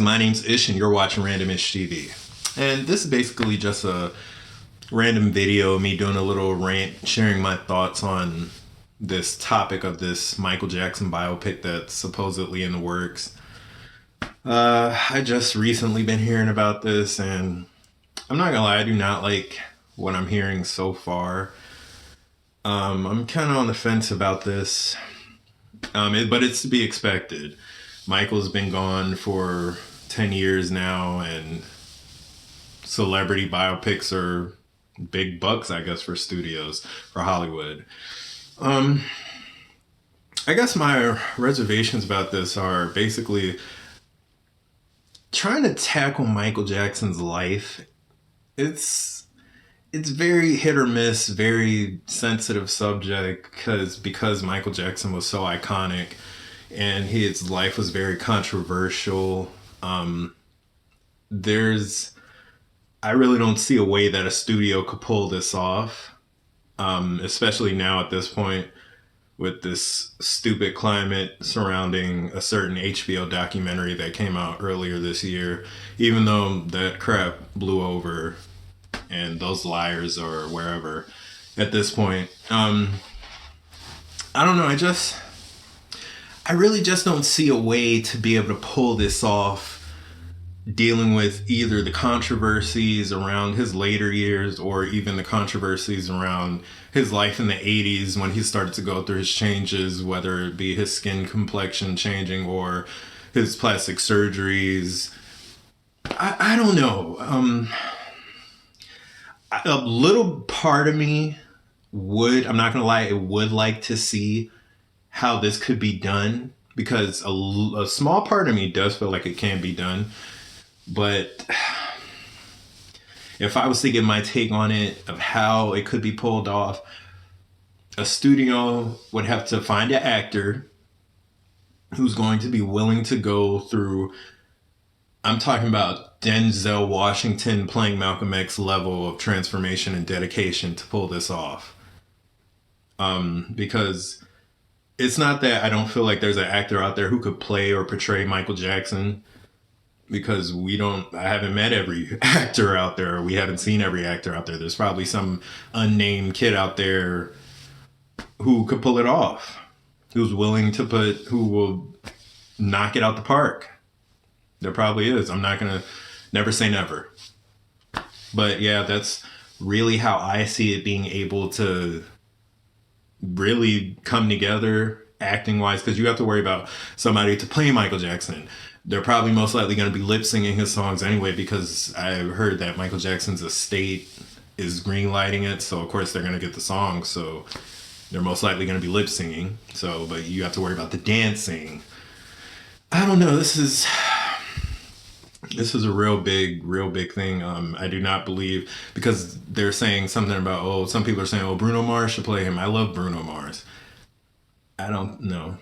My name's Ish and you're watching RandomRants-RandomishTV. And this is basically just a random video of me doing a little rant, sharing my thoughts on this topic of this Michael Jackson biopic that's supposedly in the works. I just recently been hearing about this and I'm not gonna lie, I do not like what I'm hearing so far. I'm kind of on the fence about this, but it's to be expected. Michael's been gone for 10 years now, and celebrity biopics are big bucks, I guess, for studios, for Hollywood. I guess my reservations about this are basically trying to tackle Michael Jackson's life. It's very hit or miss, very sensitive subject because Michael Jackson was so iconic and his life was very controversial. I really don't see a way that a studio could pull this off, especially now at this point with this stupid climate surrounding a certain HBO documentary that came out earlier this year, even though that crap blew over and those liars or wherever at this point. I don't know. I really just don't see a way to be able to pull this off, dealing with either the controversies around his later years or even the controversies around his life in the 80s when he started to go through his changes, whether it be his skin complexion changing or his plastic surgeries. I don't know. A little part of me I'm not gonna lie, it would like to see how this could be done, because a small part of me does feel like it can be done. But if I was to give my take on it of how it could be pulled off, a studio would have to find an actor who's going to be willing to go through, I'm talking about Denzel Washington playing Malcolm X level of transformation and dedication to pull this off. Because it's not that I don't feel like there's an actor out there who could play or portray Michael Jackson, because I haven't met every actor out there. We haven't seen every actor out there. There's probably some unnamed kid out there who could pull it off, who will knock it out the park. There probably is. I'm not going to never say never. But yeah, that's really how I see it being able to really come together acting wise, because you have to worry about somebody to play Michael Jackson. They're probably most likely going to be lip singing his songs anyway, because I've heard that Michael Jackson's estate is green lighting it. So of course they're going to get the song. So they're most likely going to be lip singing. But you have to worry about the dancing. I don't know. This is a real big thing. I do not believe, because they're saying something about, some people are saying, Bruno Mars should play him. I love Bruno Mars. I don't know.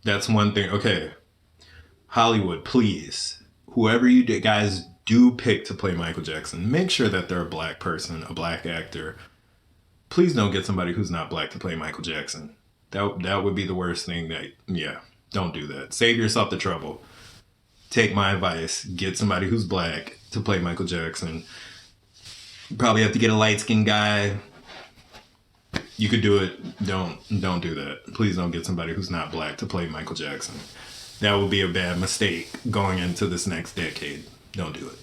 That's one thing. Okay. Hollywood, please, whoever you guys do pick to play Michael Jackson, make sure that they're a black person, a black actor. Please don't get somebody who's not black to play Michael Jackson. That would be the worst thing. Don't do that. Save yourself the trouble. Take my advice. Get somebody who's black to play Michael Jackson. You probably have to get a light-skinned guy. You could do it. Don't do that. Please don't get somebody who's not black to play Michael Jackson. That would be a bad mistake going into this next decade. Don't do it.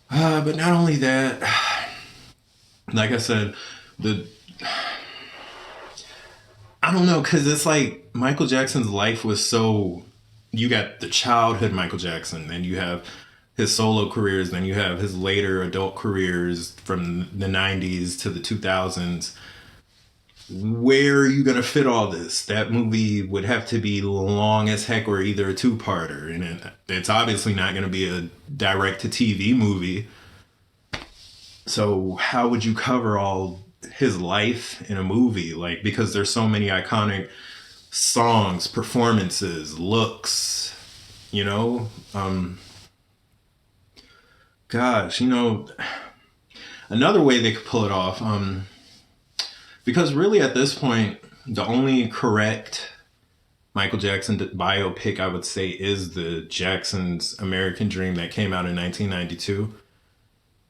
But not only that, like I said, I don't know, because it's like Michael Jackson's life was so... You got the childhood Michael Jackson, then you have his solo careers, then you have his later adult careers from the 90s to the 2000s. Where are you going to fit all this? That movie would have to be long as heck, or either a two-parter. And it's obviously not going to be a direct-to-TV movie. So how would you cover all his life in a movie? Because there's so many iconic songs, performances, looks, another way they could pull it off, because really at this point, the only correct Michael Jackson biopic, I would say, is the Jackson's American Dream that came out in 1992,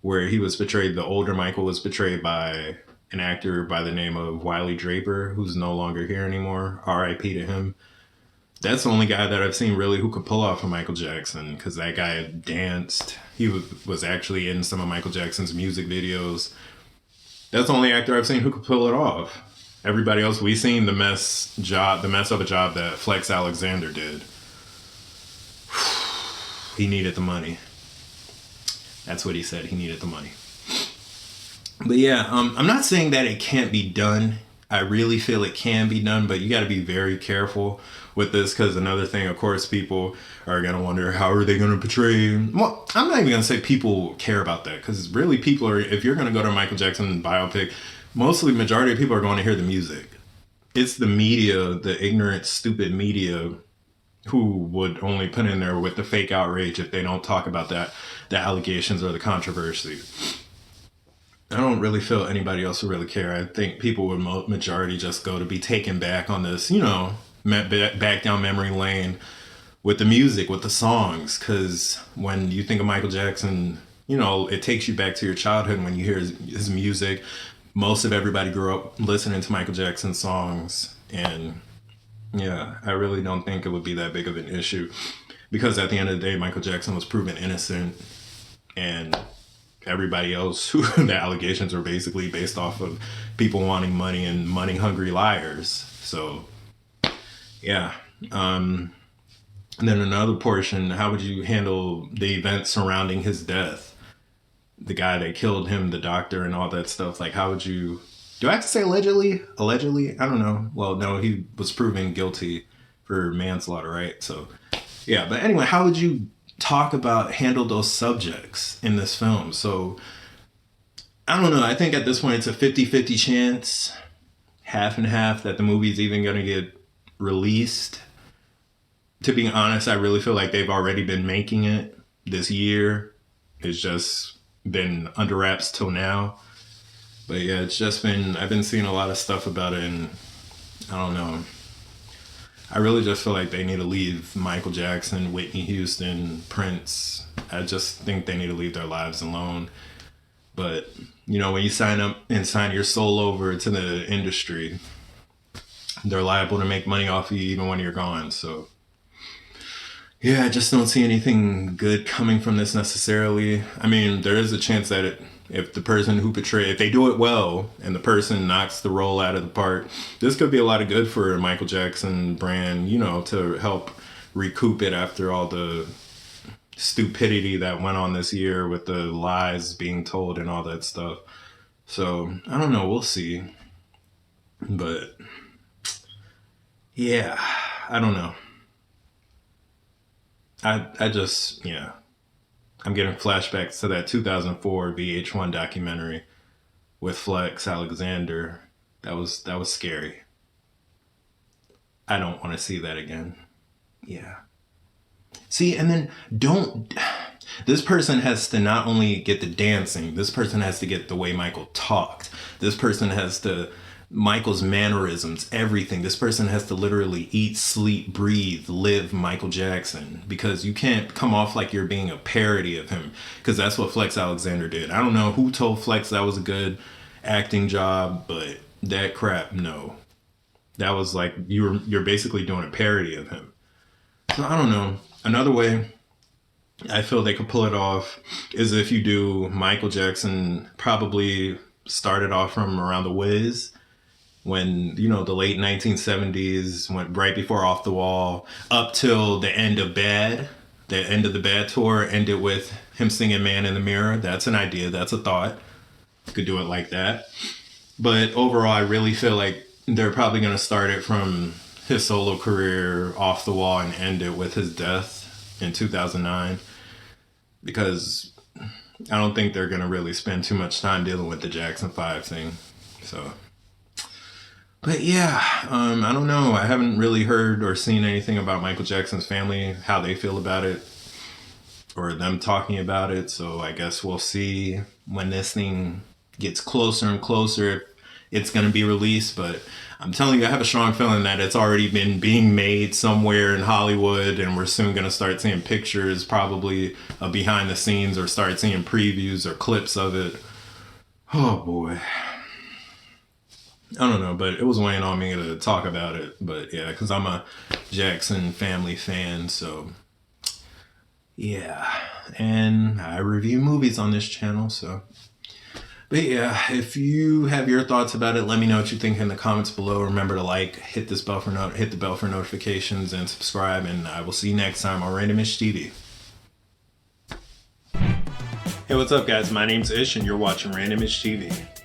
where he was portrayed, the older Michael was portrayed by an actor by the name of Wiley Draper, who's no longer here anymore. R.I.P. to him. That's the only guy that I've seen really who could pull off a Michael Jackson, because that guy danced. He was actually in some of Michael Jackson's music videos. That's the only actor I've seen who could pull it off. Everybody else, we seen the mess of a job that Flex Alexander did. He needed the money. That's what he said. He needed the money. But yeah, I'm not saying that it can't be done. I really feel it can be done, but you got to be very careful with this, because another thing, of course, people are going to wonder, how are they going to portray? Well, I'm not even going to say people care about that, because really people are, if you're going to go to a Michael Jackson biopic, mostly majority of people are going to hear the music. It's the media, the ignorant, stupid media, who would only put in there with the fake outrage if they don't talk about that, the allegations or the controversy. I don't really feel anybody else would really care. I think people would majority just go to be taken back on this, back down memory lane with the music, with the songs. Because when you think of Michael Jackson, it takes you back to your childhood when you hear his music. Most of everybody grew up listening to Michael Jackson songs. And yeah, I really don't think it would be that big of an issue. Because at the end of the day, Michael Jackson was proven innocent. And everybody else who the allegations are basically based off of people wanting money and money hungry liars. So yeah. And then another portion, how would you handle the events surrounding his death? The guy that killed him, the doctor and all that stuff. Like, how would you, do I have to say allegedly? I don't know. Well, no, he was proven guilty for manslaughter, right? So yeah, but anyway, how would you handle those subjects in this film? So I don't know. I think at this point it's a 50-50 chance, half and half, that the movie's even going to get released. To be honest, I really feel like they've already been making it this year. It's just been under wraps till now. But yeah, I've been seeing a lot of stuff about it, and I don't know. I really just feel like they need to leave Michael Jackson, Whitney Houston, Prince. I just think they need to leave their lives alone. But, when you sign up and sign your soul over to the industry, they're liable to make money off of you even when you're gone. So, yeah, I just don't see anything good coming from this necessarily. I mean, there is a chance that if the person who if they do it well and the person knocks the role out of the park, this could be a lot of good for Michael Jackson brand, to help recoup it after all the stupidity that went on this year with the lies being told and all that stuff. So I don't know, we'll see. But yeah, I don't know. I'm getting flashbacks to that 2004 VH1 documentary with Flex Alexander. That was scary. I don't want to see that again. Yeah. See, and then this person has to not only get the dancing, this person has to get the way Michael talked. This person has to, Michael's mannerisms, everything. This person has to literally eat, sleep, breathe, live Michael Jackson, because you can't come off like you're being a parody of him, because that's what Flex Alexander did. I don't know who told Flex that was a good acting job, but that crap, no. That was like, you're basically doing a parody of him. So I don't know. Another way I feel they could pull it off is if you do Michael Jackson probably started off from around the Wiz, when, the late 1970s, went right before Off the Wall, up till the end of Bad. The end of the Bad tour ended with him singing Man in the Mirror. That's an idea. That's a thought. Could do it like that. But overall, I really feel like they're probably going to start it from his solo career, Off the Wall, and end it with his death in 2009. Because I don't think they're going to really spend too much time dealing with the Jackson 5 thing. So, but yeah, I don't know. I haven't really heard or seen anything about Michael Jackson's family, how they feel about it, or them talking about it. So I guess we'll see when this thing gets closer and closer. it's going to be released, but I'm telling you, I have a strong feeling that it's already been being made somewhere in Hollywood, and we're soon going to start seeing pictures, probably behind the scenes, or start seeing previews or clips of it. Oh boy. I don't know, but it was weighing on me to talk about it. But yeah, because I'm a Jackson family fan, so yeah. And I review movies on this channel, so. But yeah, if you have your thoughts about it, let me know what you think in the comments below. Remember to like, hit the bell for notifications, and subscribe. And I will see you next time on RandomishTV. Hey, what's up, guys? My name's Ish, and you're watching RandomishTV.